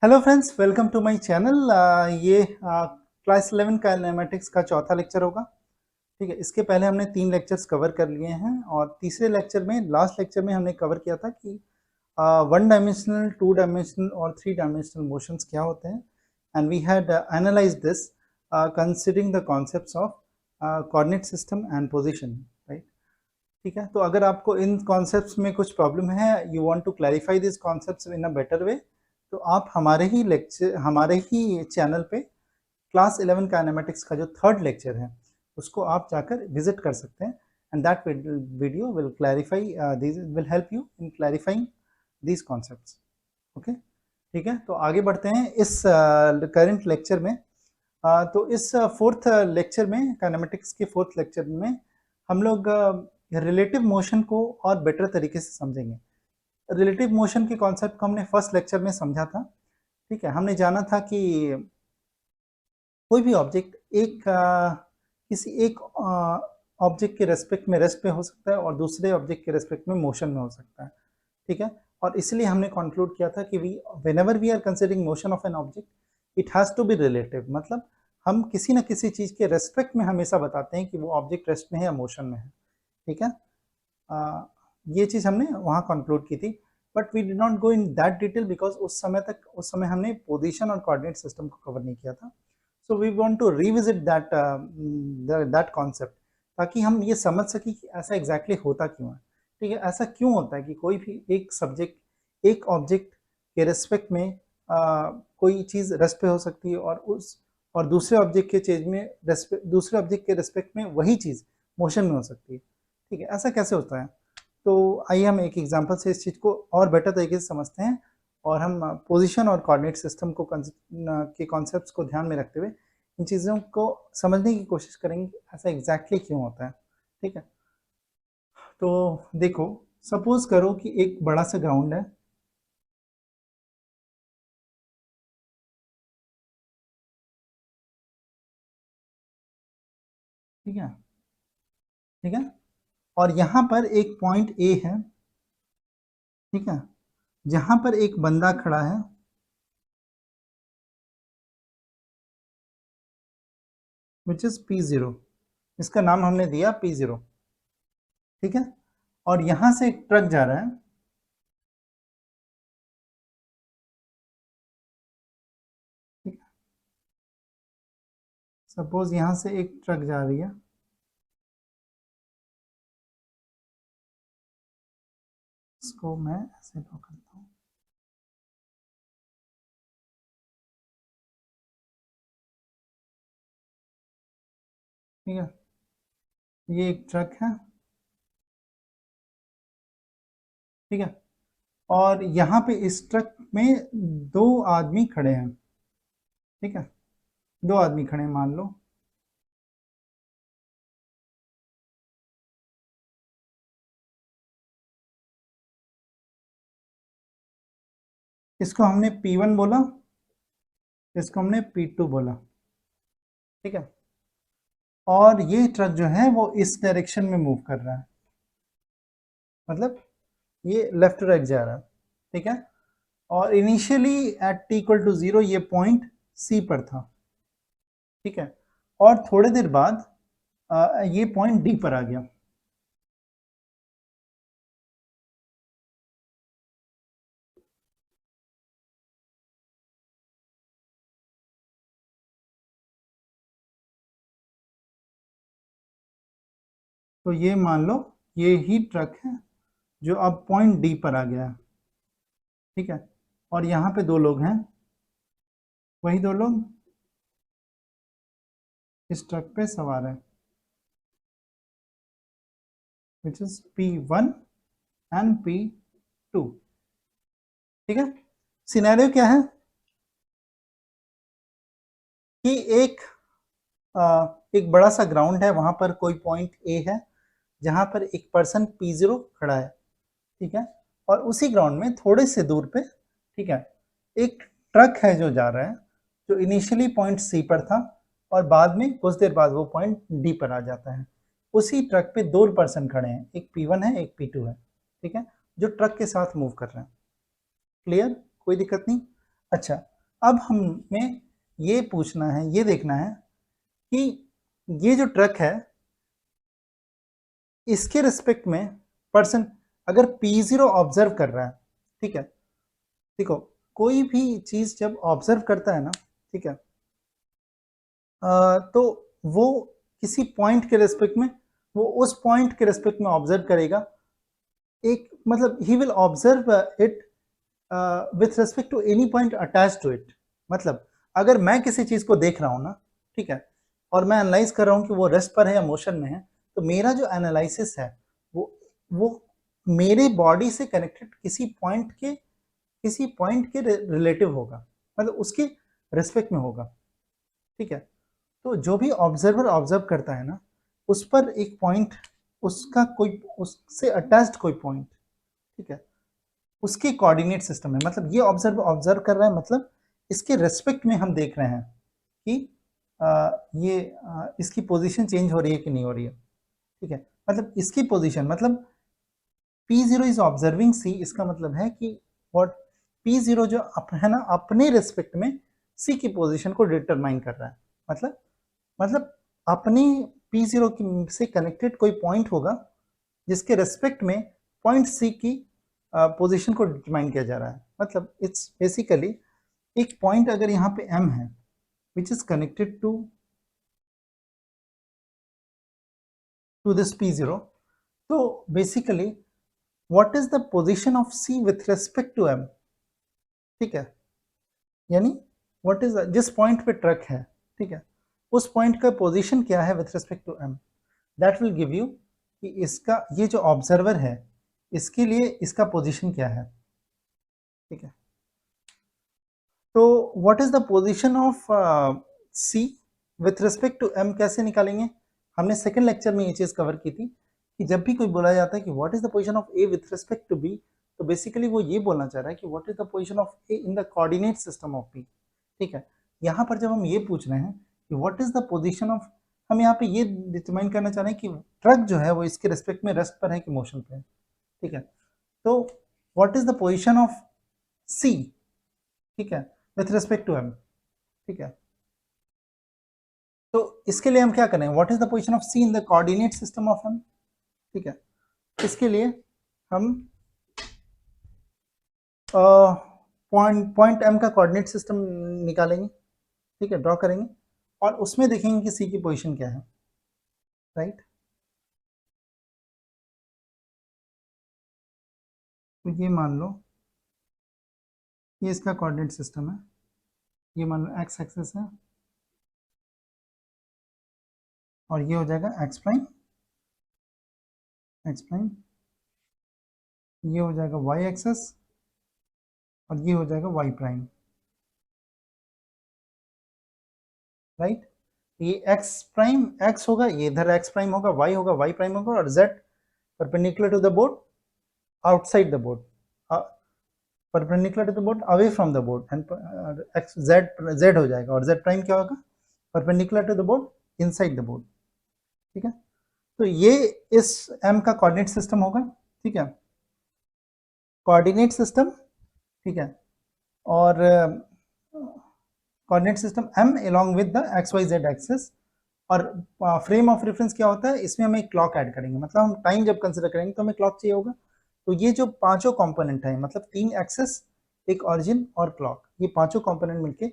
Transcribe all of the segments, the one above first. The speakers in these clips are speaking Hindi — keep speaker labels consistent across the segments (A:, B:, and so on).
A: Hello friends, welcome to my channel. ये क्लास 11 काइनेमेटिक्स का चौथा लेक्चर होगा। ठीक है, इसके पहले हमने 3 लेक्चर्स कवर कर लिए हैं और तीसरे लेक्चर में, लास्ट लेक्चर में हमने कवर किया था कि 1 डायमेंशनल, 2 डायमेंशनल और 3 डायमेंशनल मोशंस क्या होते हैं। And we had analyse this considering the concepts of coordinate system and position, right. ठीक है, तो अगर आपको इन कॉन्सेप्ट्स में कुछ प्रॉब्लम है, you want to clarify this concepts in a better way, तो आप हमारे ही चैनल पे क्लास 11 काइनेमेटिक्स का जो थर्ड लेक्चर है उसको आप जाकर विजिट कर सकते हैं। And that video will clarify this, will help you in clarifying these concepts. Okay, ठीक है, तो आगे बढ़ते हैं इस करंट लेक्चर में। तो इस फोर्थ लेक्चर में, काइनेमेटिक्स के फोर्थ लेक्चर में हम लोग रिलेटिव मोशन को और बेटर तरीके से समझेंगे। रिलेटिव मोशन के कॉन्सेप्ट को हमने फर्स्ट लेक्चर में समझा था। ठीक है, हमने जाना था कि कोई भी ऑब्जेक्ट किसी एक ऑब्जेक्ट के रेस्पेक्ट में रेस्ट पे हो सकता है और दूसरे ऑब्जेक्ट के रेस्पेक्ट में मोशन में हो सकता है। ठीक है, और इसलिए हमने कंक्लूड किया था कि whenever we are considering motion of an object, it has to be relative. मतलब हम किसी न किसी चीज़ के रेस्पेक्ट में हमेशा बताते हैं कि वो ऑब्जेक्ट रेस्ट में है या मोशन में है। ठीक है, ये चीज़ हमने वहाँ कंक्लूड की थी, but we did not go in that detail because उस समय हमने पोजीशन और कोऑर्डिनेट सिस्टम को कवर नहीं किया था। So we want to revisit that concept, ताकि हम ये समझ सकें कि ऐसा एग्जैक्टली होता क्यों है। ठीक है, ऐसा क्यों होता है कि कोई भी एक ऑब्जेक्ट के रेस्पेक्ट में कोई चीज़ रेस्ट पे हो सकती है और दूसरे ऑब्जेक्ट के चीज में दूसरे ऑब्जेक्ट के रेस्पेक्ट में वही चीज़ मोशन में हो सकती है। ठीक है, ऐसा कैसे होता है? तो आइए हम एक एग्जांपल से इस चीज़ को और बेटर तरीके से समझते हैं और हम पोजीशन और कोऑर्डिनेट सिस्टम के कॉन्सेप्ट्स को ध्यान में रखते हुए इन चीज़ों को समझने की कोशिश करेंगे कि ऐसा एग्जैक्टली क्यों होता है। ठीक है, तो देखो, सपोज करो कि एक बड़ा सा ग्राउंड है। ठीक है, ठीक है, और यहाँ पर एक पॉइंट ए है। ठीक है, जहाँ पर एक बंदा खड़ा है, विच इज P0। इसका नाम हमने दिया P0। ठीक है, और यहाँ से एक ट्रक जा रहा है। सपोज यहाँ से एक ट्रक जा रही है। इसको मैं ऐसे ड्रॉ करता हूँ। ठीक है, ये एक ट्रक है। ठीक है, और यहाँ पे इस ट्रक में 2 आदमी खड़े हैं। ठीक है, 2 आदमी खड़े हैं मान लो। इसको हमने P1 बोला, इसको हमने P2 बोला। ठीक है, और ये ट्रक जो है वो इस डायरेक्शन में मूव कर रहा है, मतलब ये लेफ्ट राइट जा रहा है। ठीक है, और इनिशियली एट t=0 ये पॉइंट C पर था। ठीक है, और थोड़ी देर बाद ये पॉइंट D पर आ गया। तो ये मान लो ये ही ट्रक है जो अब पॉइंट डी पर आ गया है। ठीक है, और यहाँ पे 2 लोग हैं, वही 2 लोग इस ट्रक पे सवार है, which is P1 and P2। ठीक है, सिनेरियो क्या है कि एक बड़ा सा ग्राउंड है, वहां पर कोई पॉइंट ए है जहां पर एक पर्सन P0 खड़ा है। ठीक है, और उसी ग्राउंड में थोड़े से दूर पे, ठीक है, एक ट्रक है जो जा रहा है, जो इनिशियली पॉइंट सी पर था और बाद में कुछ देर बाद वो पॉइंट डी पर आ जाता है। उसी ट्रक पे 2 पर्सन खड़े हैं, एक P1 है, एक P2 है। ठीक है, जो ट्रक के साथ मूव कर रहे हैं। क्लियर, कोई दिक्कत नहीं। अच्छा, अब हमें ये पूछना है, ये देखना है कि ये जो ट्रक है इसके रिस्पेक्ट में पर्सन अगर P0 ऑब्जर्व कर रहा है, ठीक है, देखो कोई भी चीज जब ऑब्जर्व करता है ना, ठीक है, तो वो किसी पॉइंट के रेस्पेक्ट में, वो उस पॉइंट के रेस्पेक्ट में ऑब्जर्व करेगा, एक मतलब he will observe it with respect to any point attach to it. मतलब अगर मैं किसी चीज को देख रहा हूँ ना, ठीक है, और मैं एनालाइज कर रहा हूँ कि वो रेस्ट पर है या मोशन में है, तो मेरा जो एनालिसिस है वो मेरे बॉडी से कनेक्टेड किसी पॉइंट के रिलेटिव होगा, मतलब उसके रेस्पेक्ट में होगा, ठीक है। तो जो भी ऑब्जर्वर ऑब्जर्व करता है ना, उस पर एक पॉइंट, उसका कोई उससे अटैच्ड कोई पॉइंट, ठीक है, उसके कोऑर्डिनेट सिस्टम है। मतलब ये ऑब्जर्व ऑब्जर्व कर रहा है, मतलब इसके रेस्पेक्ट में हम देख रहे हैं कि इसकी पोजीशन चेंज हो रही है कि नहीं हो रही है, ठीक है। मतलब इसकी पोजीशन, मतलब P0 इज ऑब्जर्विंग C, इसका मतलब है कि व्हाट P0 जो है ना, अपने रेस्पेक्ट में C की पोजीशन को डिटरमाइन कर रहा है। मतलब अपने P0 से कनेक्टेड कोई पॉइंट होगा जिसके रेस्पेक्ट में पॉइंट C की पोजीशन को डिटरमाइन किया जा रहा है। मतलब इट्स बेसिकली एक पॉइंट अगर यहाँ पे M है which is connected to this P0, तो basically what is the position of C with respect to M, ठीक है, यानी व्हाट इज जिस पॉइंट पे ट्रक है, ठीक है, उस पॉइंट का पोजीशन क्या है with respect to M, that will give you कि इसका ये जो ऑब्जर्वर है इसके लिए इसका पोजीशन क्या है, ठीक है। तो what is the position of C with respect to M कैसे निकालेंगे? हमने सेकंड लेक्चर में ये चीज कवर की थी कि जब भी कोई बोला जाता है कि what is the position of A with respect to B, तो बेसिकली वो ये बोलना चाह रहा है कि what is the position of A in the coordinate system of B, ठीक है। यहाँ पर जब हम ये पूछ रहे हैं कि what is the position of, हम यहाँ पे ये डिटरमाइन करना चाह रहे हैं कि ट्रक जो है वो इसके रिस्पेक्ट में रेस्ट पर है कि मोशन पे है, ठीक है। तो what is the position of C, ठीक है, विथ रिस्पेक्ट टू M, ठीक है। तो इसके लिए हम क्या करें, what is the position of C in the coordinate system of M, ठीक है। इसके लिए हम पॉइंट M का कोऑर्डिनेट सिस्टम निकालेंगे, ठीक है, ड्रॉ करेंगे, और उसमें देखेंगे कि C की पोजीशन क्या है, राइट। तो ये मान लो ये इसका कोऑर्डिनेट सिस्टम है, ये मान लो एक्स एक्सिस है, और ये हो जाएगा एक्स प्राइम, ये हो जाएगा वाई एक्सिस, और ये हो जाएगा वाई प्राइम, राइट। ये एक्स प्राइम एक्स होगा, ये इधर एक्स प्राइम होगा, वाई होगा, वाई प्राइम होगा, और Z perpendicular to the board, outside the board, perpendicular to the board, away from the board, and X Z हो जाएगा, और जेड प्राइम क्या होगा, perpendicular to the board, inside the board, ठीक है। तो ये इस M का कोऑर्डिनेट सिस्टम होगा, ठीक है, कोऑर्डिनेट सिस्टम, ठीक है, और coordinate system M along with the XYZ axis. और फ्रेम ऑफ रेफरेंस क्या होता है, इसमें हम एक क्लॉक ऐड करेंगे, मतलब हम टाइम जब कंसिडर करेंगे तो हमें क्लॉक चाहिए होगा। तो ये जो पांचों कंपोनेंट है, मतलब 3 एक्सेस, एक ऑरिजिन और क्लॉक, ये पांचों कंपोनेंट मिलके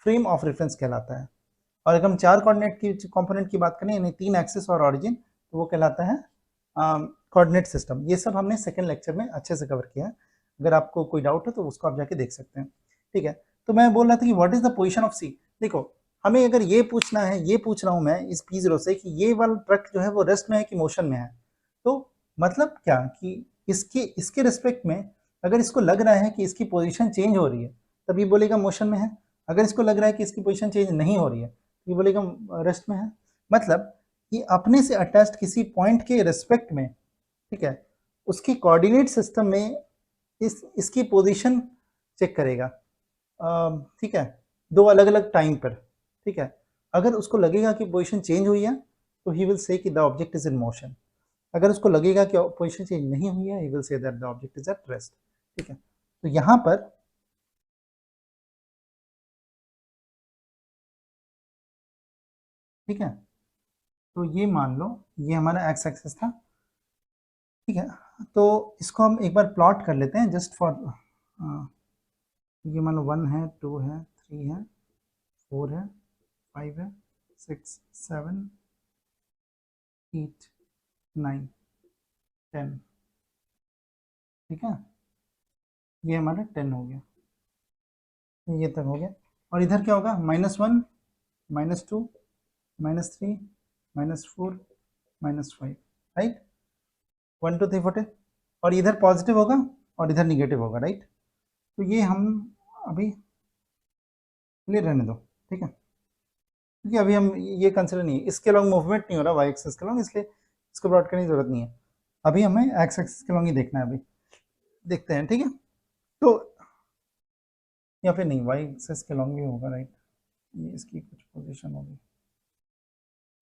A: फ्रेम ऑफ रेफरेंस कहलाता है। और अगर हम 4 कोऑर्डिनेट की कंपोनेंट की बात करें, यानी 3 एक्सेस और ऑरिजिन, तो वो कहलाता है कोऑर्डिनेट सिस्टम। ये सब हमने सेकंड लेक्चर में अच्छे से कवर किया है, अगर आपको कोई डाउट हो तो उसको आप जाके देख सकते हैं, ठीक है। तो मैं बोल रहा था कि what is the position of C। देखो हमें अगर ये पूछना है, ये पूछ रहा हूं मैं इस P0 से कि ये वाला ट्रक जो है वो रेस्ट में है कि मोशन में है, तो मतलब क्या कि इसके इसके रिस्पेक्ट में अगर इसको लग रहा है कि इसकी पोजीशन चेंज हो रही है, तभी बोलेगा मोशन में है। अगर इसको लग रहा है कि इसकी पोजीशन चेंज नहीं हो रही है, ये बोलेगा रेस्ट में है। मतलब ये अपने से अटैच्ड किसी पॉइंट के रिस्पेक्ट में, ठीक है, उसकी कोऑर्डिनेट सिस्टम में इसकी पोजीशन चेक करेगा, ठीक है, दो अलग अलग टाइम पर, ठीक है। अगर उसको लगेगा कि पोजीशन चेंज हुई है तो ही विल से कि the object is in motion. अगर उसको लगेगा कि पोजीशन चेंज नहीं हुई है, he will say that the object is at rest, ठीक है। तो यहाँ पर ठीक है। तो ये मान लो ये हमारा एक्स एक्सिस था, ठीक है। तो इसको हम एक बार प्लॉट कर लेते हैं जस्ट फॉर, ये मान लो 1 है, 2 है, 3 है, 4 है, 5 है, 6 7 8 9 10, ठीक है। ये हमारा 10 हो गया, ये तक हो गया। और इधर क्या होगा, -1 -2 -3 -4 -5, राइट। 1 2 3 4 10, और इधर पॉजिटिव होगा और इधर निगेटिव होगा, राइट। तो ये हम अभी ले रहने दो, ठीक है, क्योंकि अभी हम ये कंसिडर नहीं है, इसके लॉन्ग मूवमेंट नहीं हो रहा वाई एक्सिस के लॉन्ग, इसलिए इसको प्लॉट करने की जरूरत नहीं है। अभी हमें एक्स एक्सिस के लॉन्ग ही देखना है, अभी देखते हैं, ठीक है। तो या फिर नहीं, वाई एक्सिस के लॉन्ग भी होगा, राइट, ये इसकी कुछ पोजीशन होगी,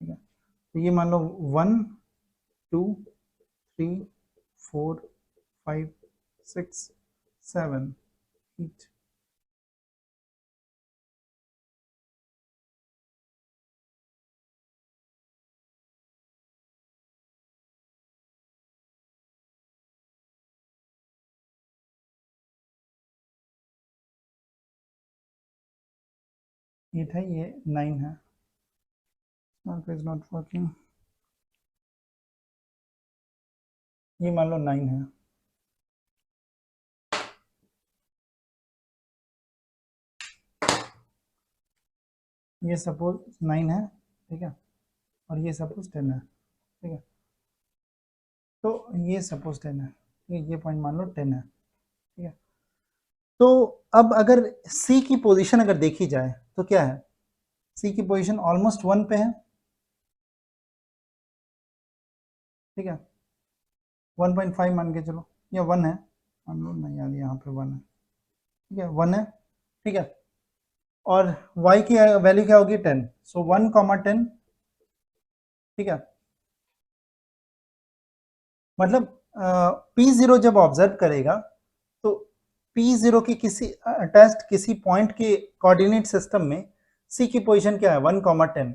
A: ठीक है। तो ये मान लो 1 2 3 4 5 6 7 8, एट है, ये 9 है, इज नॉट वर्किंग, ये मान लो 9 है, ये सपोज 9 है, ठीक है, और ये सपोज 10 है, ठीक है। तो ये सपोज 10 है, ये पॉइंट मान लो 10 है, ठीक है। तो अब अगर C की पोजीशन अगर देखी जाए तो क्या है, C की पोजीशन ऑलमोस्ट 1 पे है, ठीक है, 1.5 मान के चलो, या 1 है, मान लो नहीं यार यहाँ पे 1 है, ठीक है, 1 है, ठीक है। और y की वैल्यू क्या होगी, 10, सो 1 10, ठीक है। मतलब P0 जब ऑब्जर्व करेगा तो P0 की किसी अटैच्ड किसी पॉइंट के कोऑर्डिनेट सिस्टम में C की पोजीशन क्या है, 1 10,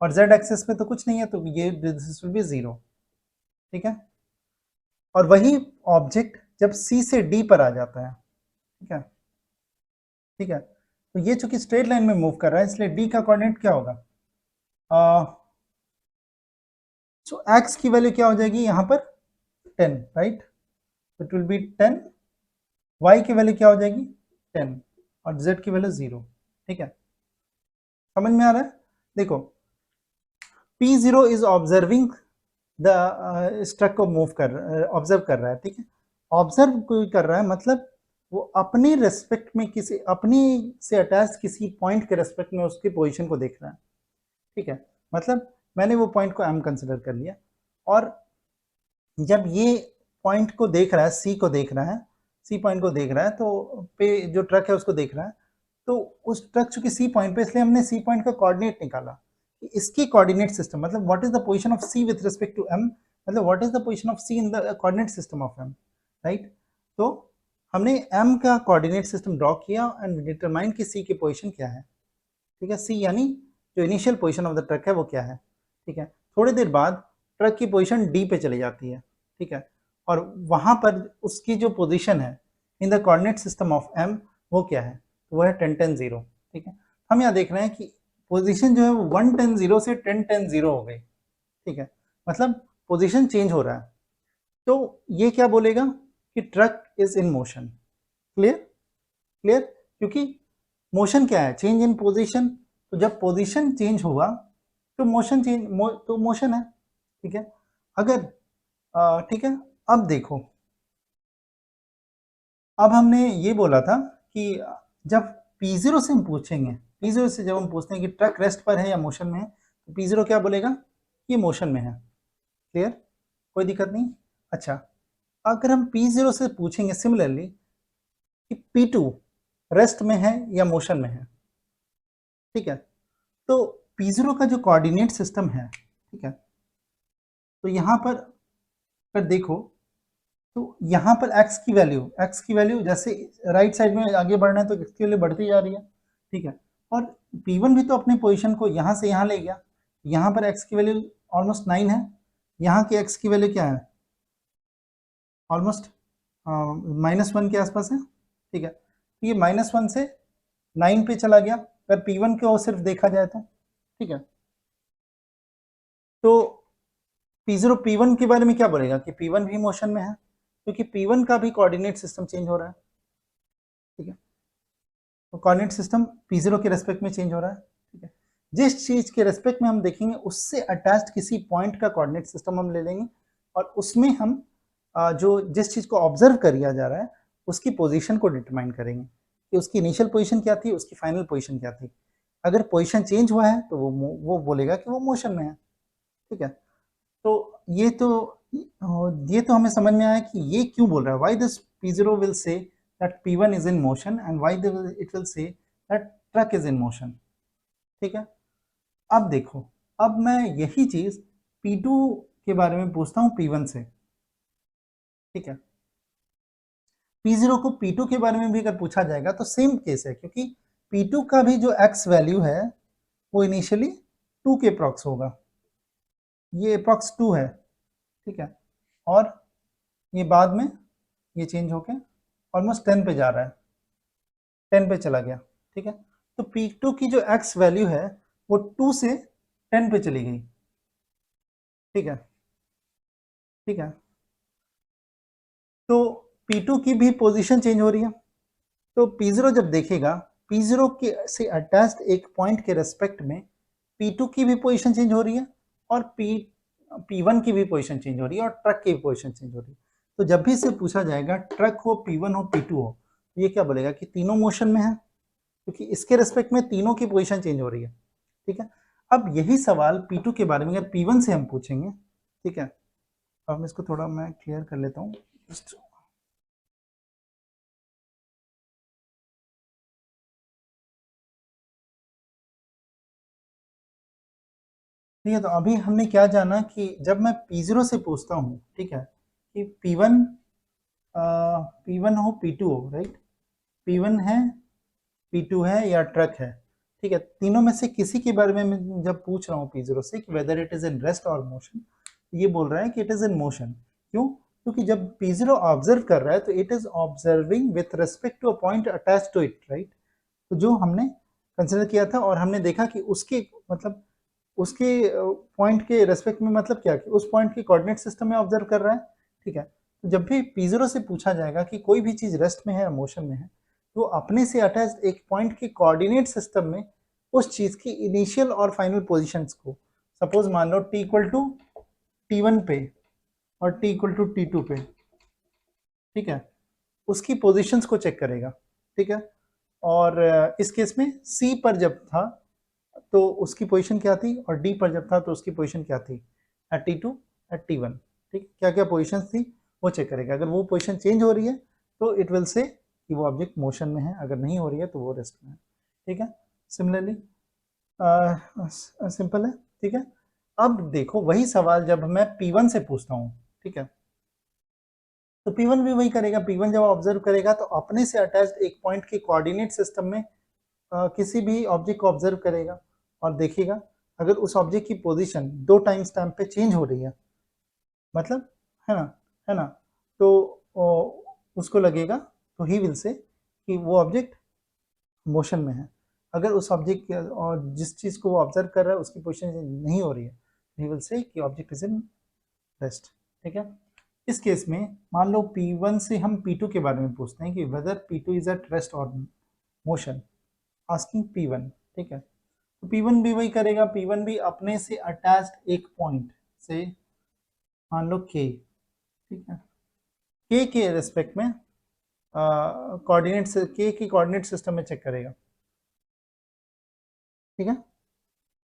A: और z एक्सिस पे तो कुछ नहीं है, तो ये दिस विल बी 0, ठीक है। और वही ऑब्जेक्ट जब C से D पर आ जाता है, ठीक है, ठीक है, तो ये चूंकि स्ट्रेट लाइन में मूव कर रहा है, इसलिए D का कोऑर्डिनेट क्या होगा, सो x की वैल्यू क्या हो जाएगी यहाँ पर 10, right, it will be 10, y की वैल्यू क्या हो जाएगी 10, और z की वैल्यू 0, ठीक है। समझ में आ रहा है, देखो P0 is observing the truck को मूव कर, ऑब्जर्व कर रहा है, ठीक है। ऑब्जर्व कोई कर रहा है मतलब वो अपने रेस्पेक्ट में किसी अपनी से अटैच किसी पॉइंट के रेस्पेक्ट में उसकी पोजीशन को देख रहा है, ठीक है। मतलब मैंने वो पॉइंट को M कंसिडर कर लिया, और जब ये पॉइंट को देख रहा है, सी को देख रहा है, सी पॉइंट को देख रहा है, तो पे जो ट्रक है उसको देख रहा है, तो उस ट्रक चूंकि सी पॉइंट पे, इसलिए हमने सी पॉइंट का कोऑर्डिनेट निकाला, इसकी कोऑर्डिनेट सिस्टम मतलब what is the position of C with respect to M, मतलब what is the position of C in the coordinate system of M, right. तो हमने एम का कोऑर्डिनेट सिस्टम ड्रॉ किया एंड डिटरमाइन कि सी की पोजीशन क्या है, ठीक है। सी यानी जो initial position of the truck है वो क्या है, ठीक है। थोड़ी देर बाद ट्रक की पोजीशन डी पे चली जाती है, ठीक है, और वहां पर उसकी जो पोजीशन है in the coordinate system of M वो क्या है, तो वो है 10 10 0, ठीक है। हम यहाँ देख रहे हैं कि पोजीशन जो है वो 1 10 0 से 10 10 0 हो गई, ठीक है, मतलब पोजीशन चेंज हो रहा है। तो ये क्या बोलेगा कि truck is in motion, clear clear, क्योंकि मोशन क्या है, चेंज इन पोजीशन, तो जब पोजीशन चेंज हुआ तो मोशन चेंज, तो मोशन है, ठीक है। अगर ठीक है, अब देखो, अब हमने ये बोला था कि जब P0 से हम पूछेंगे, P0 से जब हम पूछते हैं कि ट्रक रेस्ट पर है या मोशन में है, तो P0 क्या बोलेगा, ये मोशन में है, क्लियर, कोई दिक्कत नहीं। अच्छा, अगर हम P0 से पूछेंगे सिमिलरली कि P2 रेस्ट में है या मोशन में है, ठीक है, तो P0 का जो कोऑर्डिनेट सिस्टम है, ठीक है, तो यहाँ पर अगर देखो तो यहाँ पर x की वैल्यू जैसे राइट साइड में आगे बढ़ना है तो x की वैल्यू बढ़ती जा रही है, ठीक है। और P1 भी तो अपने पोजीशन को यहाँ से यहाँ ले गया, यहाँ पर x की वैल्यू ऑलमोस्ट 9 है, यहाँ की x की वैल्यू क्या है, ऑलमोस्ट -1 के आसपास है, ठीक है। तो ये -1 से 9 पे चला गया अगर P1 को सिर्फ देखा जाए तो, ठीक है। तो P0 P1 के बारे में क्या बोलेगा कि P1 भी मोशन में है, क्योंकि P1 का भी कोऑर्डिनेट सिस्टम चेंज हो रहा है, ठीक है। तो कोऑर्डिनेट सिस्टम P0 के रेस्पेक्ट में चेंज हो रहा है, ठीक है। जिस चीज के रेस्पेक्ट में हम देखेंगे उससे अटैच्ड किसी पॉइंट का कोऑर्डिनेट सिस्टम हम ले लेंगे और उसमें हम जो जिस चीज को ऑब्जर्व किया जा रहा है उसकी पोजीशन को डिटरमाइन करेंगे कि उसकी इनिशियल पोजीशन क्या थी, उसकी फाइनल पोजीशन क्या थी। अगर पोजीशन चेंज हुआ है तो वो बोलेगा कि वो मोशन में है, ठीक है। तो ये तो हमें समझ में आया कि ये क्यों बोल रहा है, why this P0 will say that P1 is in motion and why it will say that truck is in motion, ठीक है। अब देखो, अब मैं यही चीज P2 के बारे में पूछता हूँ P1 से, ठीक है। P0 को P2 के बारे में भी अगर पूछा जाएगा तो सेम केस है, क्योंकि P2 का भी जो x वैल्यू है वो इनिशियली 2 के अप्रॉक्स होगा, ये अप्रॉक्स 2 है, ठीक है। और ये बाद में ये चेंज होके ऑलमोस्ट 10 पे जा रहा है, 10 पे चला गया, ठीक है। तो P2 की जो x वैल्यू है वो 2 से 10 पे चली गई, ठीक है, ठीक है। तो P2 की भी पोजीशन चेंज हो रही है, तो P0 जब देखेगा P0 के से अटैच्ड एक पॉइंट के रेस्पेक्ट में P2 की भी पोजीशन चेंज हो रही है और P1 की भी पोजीशन चेंज हो रही है और ट्रक की भी पोजीशन चेंज हो रही है। तो जब भी इसे पूछा जाएगा ट्रक हो, P1 हो, P2 हो, तो ये क्या बोलेगा कि तीनों मोशन में है, क्योंकि इसके रेस्पेक्ट में तीनों की पोजीशन चेंज हो रही है, ठीक है। अब यही सवाल P2 के बारे में अगर P1 से हम पूछेंगे, ठीक है। अब इसको थोड़ा मैं क्लियर कर लेता हूँ, ठीक है। तो अभी हमने क्या जाना कि जब मैं P0 से पूछता हूँ, ठीक है, कि P1 हो, P2 हो, राइट, P1 है, P2 है या ट्रक है, ठीक है, तीनों में से किसी के बारे में मैं जब पूछ रहा हूँ P0 से कि whether it is in rest और मोशन, ये बोल रहा है कि इट इज इन मोशन। क्यों? क्योंकि जब P0 ऑब्जर्व कर रहा है तो it is observing with respect to a point attach to it, right. तो जो हमने कंसिडर किया था और हमने देखा कि उसके मतलब उसके पॉइंट के रेस्पेक्ट में मतलब क्या कि उस पॉइंट के कोऑर्डिनेट सिस्टम में ऑब्जर्व कर रहा है, ठीक है। तो जब भी P0 से पूछा जाएगा कि कोई भी चीज रेस्ट में है या मोशन में है, तो अपने से अटैच्ड एक पॉइंट के कोऑर्डिनेट सिस्टम में उस चीज की इनिशियल और फाइनल पोजीशंस को, सपोज मान लो t इक्वल टू T1 पे और t इक्वल टू T2 पे, ठीक है, उसकी पोजीशंस को चेक करेगा, ठीक है। और इस केस में C पर जब था तो उसकी पोजीशन क्या थी और D पर जब था तो उसकी पोजीशन क्या थी, एट T2 एट T1, ठीक, क्या क्या पोजीशन थी वो चेक करेगा। अगर वो पोजीशन चेंज हो रही है तो इट विल से कि वो ऑब्जेक्ट मोशन में है, अगर नहीं हो रही है तो वो रेस्ट में है, ठीक है। सिमिलरली सिंपल है, ठीक है। अब देखो वही सवाल जब मैं P1 से पूछता हूँ, ठीक है, तो P1 भी वही करेगा। P1 जब ऑब्जर्व करेगा तो अपने से अटैच्ड एक पॉइंट के कोऑर्डिनेट सिस्टम में किसी भी ऑब्जेक्ट को ऑब्जर्व करेगा और देखेगा अगर उस ऑब्जेक्ट की पोजीशन 2 टाइम स्टैम्प पे चेंज हो रही है, मतलब, है ना, तो उसको लगेगा, तो ही विल से कि वो ऑब्जेक्ट मोशन में है। अगर उस ऑब्जेक्ट और जिस चीज़ को वो ऑब्जर्व कर रहा है उसकी पोजीशन नहीं हो रही है, ही विल से कि ऑब्जेक्ट इज इन रेस्ट, ठीक है। इस केस में मान लो P1 से हम P2 के बारे में पूछते हैं कि whether P2 is at rest और मोशन, आस्किंग P1, ठीक है। तो P1 भी वही करेगा, P1 भी अपने से अटैच्ड एक पॉइंट से मान लो K, ठीक है, K के रेस्पेक्ट में कोऑर्डिनेट से K की कोऑर्डिनेट सिस्टम में चेक करेगा, ठीक है।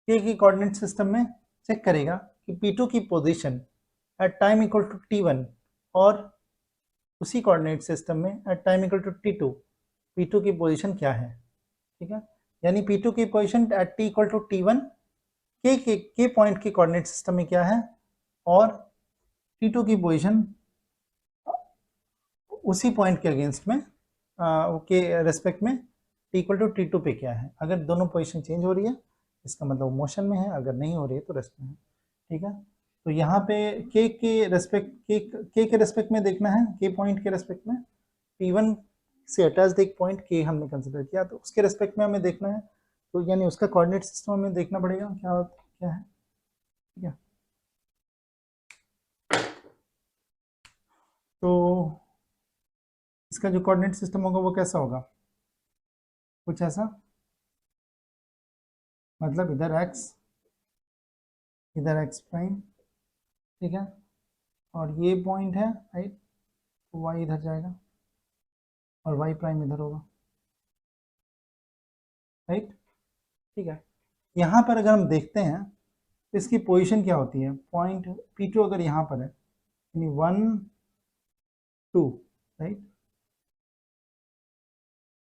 A: K की कोऑर्डिनेट सिस्टम में चेक करेगा कि P2 की position at time equal to T1 और उसी कोऑर्डिनेट सिस्टम में at time equal to T2 P2 की पोजीशन क्या है, ठीक है। यानी P2 की position at T equal to T1 के पॉइंट के कोऑर्डिनेट सिस्टम में क्या है और T2 की पोजीशन उसी पॉइंट के अगेंस्ट में के रेस्पेक्ट में T इक्वल टू T2 पे क्या है। अगर दोनों पोजीशन चेंज हो रही है इसका मतलब मोशन में है, अगर नहीं हो रही है तो रेस्ट में है, ठीक है। तो यहाँ पे के रेस्पेक्ट में देखना है, के पॉइंट के रेस्पेक्ट में P1 से अटैच एक पॉइंट के हमने कंसिडर किया, तो उसके रेस्पेक्ट में हमें देखना है, तो यानी उसका कोऑर्डिनेट सिस्टम हमें देखना पड़ेगा क्या क्या है, ठीक है। तो इसका जो कोऑर्डिनेट सिस्टम होगा वो कैसा होगा, कुछ ऐसा, मतलब इधर x प्राइम, ठीक है, और ये पॉइंट है राइट, तो y इधर जाएगा और y प्राइम इधर होगा, राइट, ठीक है। यहाँ पर अगर हम देखते हैं तो इसकी पोजीशन क्या होती है, पॉइंट P2 अगर यहाँ पर है यानी 1 2 राइट,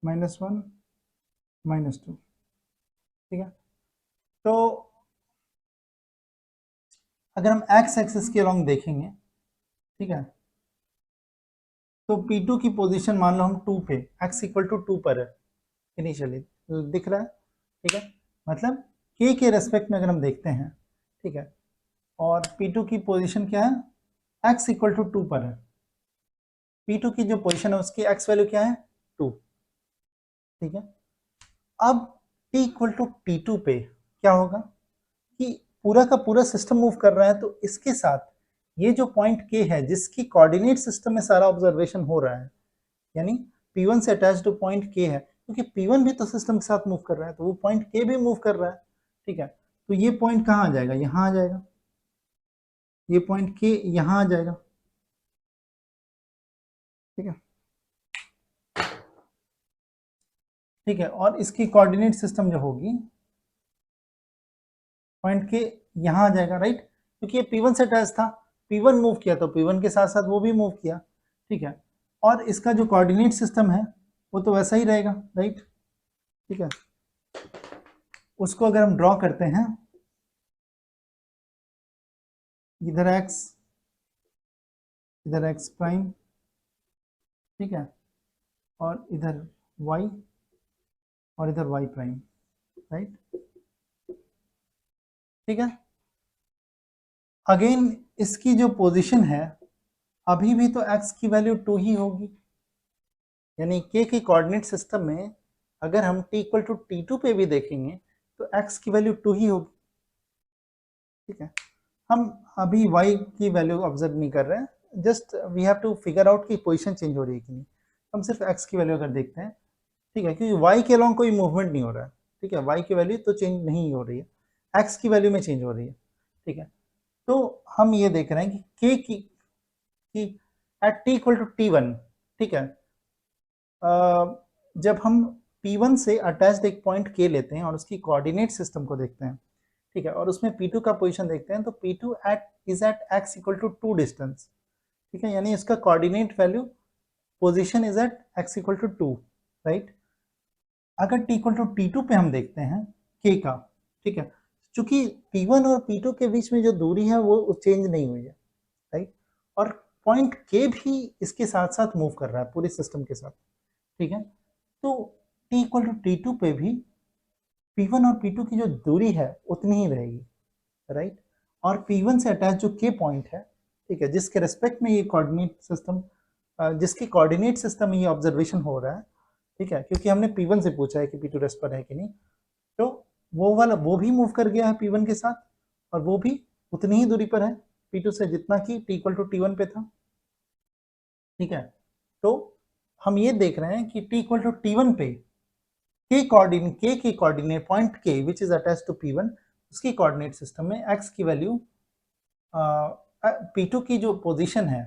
A: -1 -2, ठीक है। तो अगर हम x एक्सिस के अलॉन्ग देखेंगे, ठीक है, तो P2 की पोजीशन मान लो हम 2 पे, x इक्वल टू 2 पर है इनिशियली, दिख रहा है, ठीक है, मतलब k के रेस्पेक्ट में अगर हम देखते हैं, ठीक है, और P2 की पोजीशन क्या है, x इक्वल टू 2 पर है, P2 की जो पोजीशन है उसकी x वैल्यू क्या है 2, ठीक है। अब t इक्वल टू T2 पे क्या होगा कि पूरा का पूरा सिस्टम मूव कर रहा है, तो इसके साथ ये जो पॉइंट k है जिसकी कोऑर्डिनेट सिस्टम में सारा ऑब्जर्वेशन हो रहा है, यानी P1 से अटैच्ड पॉइंट k है, क्योंकि P1 भी तो सिस्टम के साथ मूव कर रहा है, तो वो पॉइंट k भी मूव कर रहा है, ठीक है। तो ये पॉइंट कहाँ आ जाएगा, यहाँ आ जाएगा, ये पॉइंट k यहाँ आ जाएगा, ठीक है, ठीक है। और इसकी कोऑर्डिनेट सिस्टम जो होगी पॉइंट के यहाँ आ जाएगा, राइट, क्योंकि ये P1 से अटैच था, P1 मूव किया तो P1 के साथ साथ वो भी मूव किया, ठीक है। और इसका जो कोऑर्डिनेट सिस्टम है वो तो वैसा ही रहेगा, राइट, ठीक है। उसको अगर हम ड्रॉ करते हैं, इधर x प्राइम, ठीक है, और इधर y और इधर y प्राइम, राइट, ठीक है। अगेन इसकी जो पोजीशन है अभी भी तो x की वैल्यू 2 ही होगी, यानी k के कोऑर्डिनेट सिस्टम में अगर हम t इक्वल टू T2 पे भी देखेंगे तो x की वैल्यू 2 ही होगी, ठीक है। हम अभी y की वैल्यू ऑब्जर्व नहीं कर रहे हैं, just we have to figure out कि पोजीशन चेंज हो रही है कि नहीं, हम सिर्फ x की वैल्यू अगर देखते हैं, ठीक है, क्योंकि y के अलॉन्ग कोई मूवमेंट नहीं हो रहा है, ठीक है, y की वैल्यू तो चेंज नहीं हो रही है, x की वैल्यू में चेंज हो रही है, ठीक है। तो हम ये देख रहे हैं कि k की eight t equal to T1, ठीक है, जब हम P1 से अटैच्ड एक पॉइंट k लेते हैं और उसकी कोऑर्डिनेट सिस्टम को देखते हैं, ठीक है, और उसमें P2 का पोजीशन देखते हैं, तो P2 is at x equal to 2 distance, ठीक है, यानी इसका coordinate value position is at x equal to 2, right. अगर t इक्वल टू T2 पे हम देखते हैं k का, ठीक है, चूंकि P1 और P2 के बीच में जो दूरी है वो चेंज नहीं हुई है, राइट, और पॉइंट k भी इसके साथ साथ मूव कर रहा है पूरे सिस्टम के साथ, ठीक है। तो t इक्वल टू T2 पे भी P1 और P2 की जो दूरी है उतनी ही रहेगी, राइट, और P1 से अटैच जो k पॉइंट है, ठीक है, जिसके रेस्पेक्ट में ये कोऑर्डिनेट सिस्टम, जिसके कोऑर्डिनेट सिस्टम में ये ऑब्जर्वेशन हो रहा है, ठीक है, क्योंकि हमने P1 से पूछा है कि P2 रेस्ट पर है कि नहीं, तो वो वाला वो भी मूव कर गया है P1 के साथ, और वो भी उतनी ही दूरी पर है P2 से जितना कि t इक्वल टू T1 पे था, ठीक है। तो हम ये देख रहे हैं कि t इक्वल टू T1 पे k की coordinate point k which is attach to P1, उसकी कोऑर्डिनेट सिस्टम में x की वैल्यू P2 की जो पोजीशन है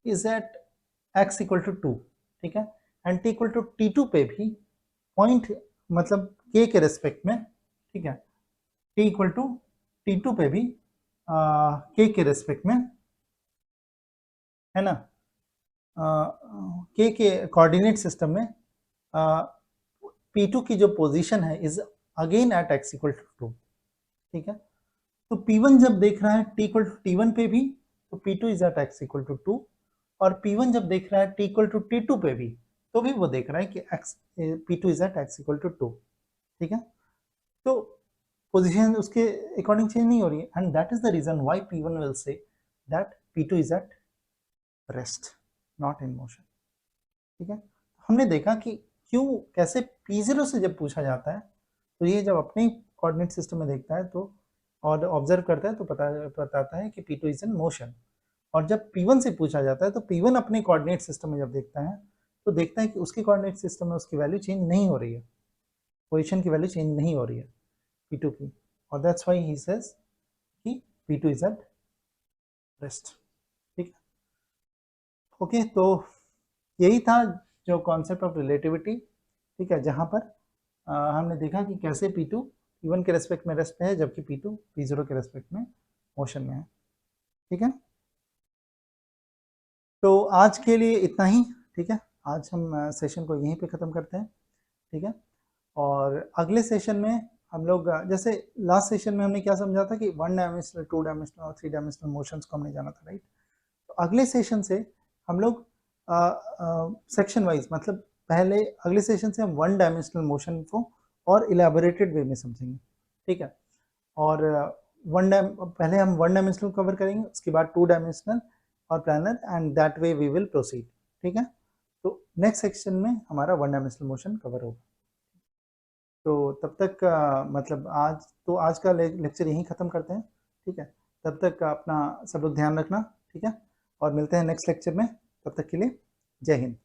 A: is at x equal to 2, ठीक है, and t equal to T2 पे भी पॉइंट मतलब k के रेस्पेक्ट में, ठीक है, t इक्वल टू T2 पे भी k के रेस्पेक्ट में, है ना, k के कोऑर्डिनेट सिस्टम में P2 की जो पोजीशन है is again at x equal to 2, ठीक है। तो P1 जब देख रहा है t इक्वल टू T1 पे भी, तो P2 is at x equal to 2, और P1 जब देख रहा है t इक्वल टू T2 पे भी, तो भी वो देख रहा है कि P2 is at x equal to 2, ठीक है। तो पोजीशन उसके अकॉर्डिंग चेंज नहीं हो रही है, and that is the reason why P1 will say that P2 is at rest not in motion. ठीक है, हमने देखा कि क्यों कैसे P0 से जब पूछा जाता है तो ये जब अपने कोऑर्डिनेट सिस्टम में देखता है तो और ऑब्जर्व करता है तो बताता है कि P2 इज इन मोशन, और जब P1 से पूछा जाता है तो P1 अपने कोऑर्डिनेट सिस्टम में जब देखता है तो देखता है कि उसके कोऑर्डिनेट सिस्टम में उसकी वैल्यू चेंज नहीं हो रही है, पोजीशन की वैल्यू चेंज नहीं हो रही है P2 की, और दैट्स व्हाई ही सेज कि P2 इज एट रेस्ट। ठीक है, ओके, तो यही था जो कॉन्सेप्ट ऑफ रिलेटिविटी। ठीक है, जहाँ पर हमने देखा कि कैसे P2 P1 के रेस्पेक्ट में रेस्ट में है जबकि P2 P0 के रेस्पेक्ट में मोशन में है। ठीक है, तो आज के लिए इतना ही। ठीक है, आज हम सेशन को यहीं पे ख़त्म करते हैं। ठीक है, और अगले सेशन में हम लोग जैसे लास्ट सेशन में हमने क्या समझा था कि 1 डायमेंशनल 2 डायमेंशनल और 3 डायमेंशनल मोशंस को हमने जाना था, राइट। तो अगले सेशन से हम लोग सेक्शन वाइज, मतलब पहले अगले सेशन से हम 1 डायमेंशनल मोशन को और इलेबोरेटेड वे में समझेंगे। ठीक है, और पहले हम 1 डायमेंशनल कवर करेंगे, उसके बाद 2 डायमेंशनल और planar, and that way we will proceed. ठीक है, तो नेक्स्ट सेक्शन में हमारा 1 डायमेंशनल मोशन कवर होगा। तो तब तक मतलब आज का लेक्चर यहीं ख़त्म करते हैं। ठीक है, तब तक अपना सब लोग ध्यान रखना। ठीक है, और मिलते हैं नेक्स्ट लेक्चर में, तब तक के लिए जय हिंद।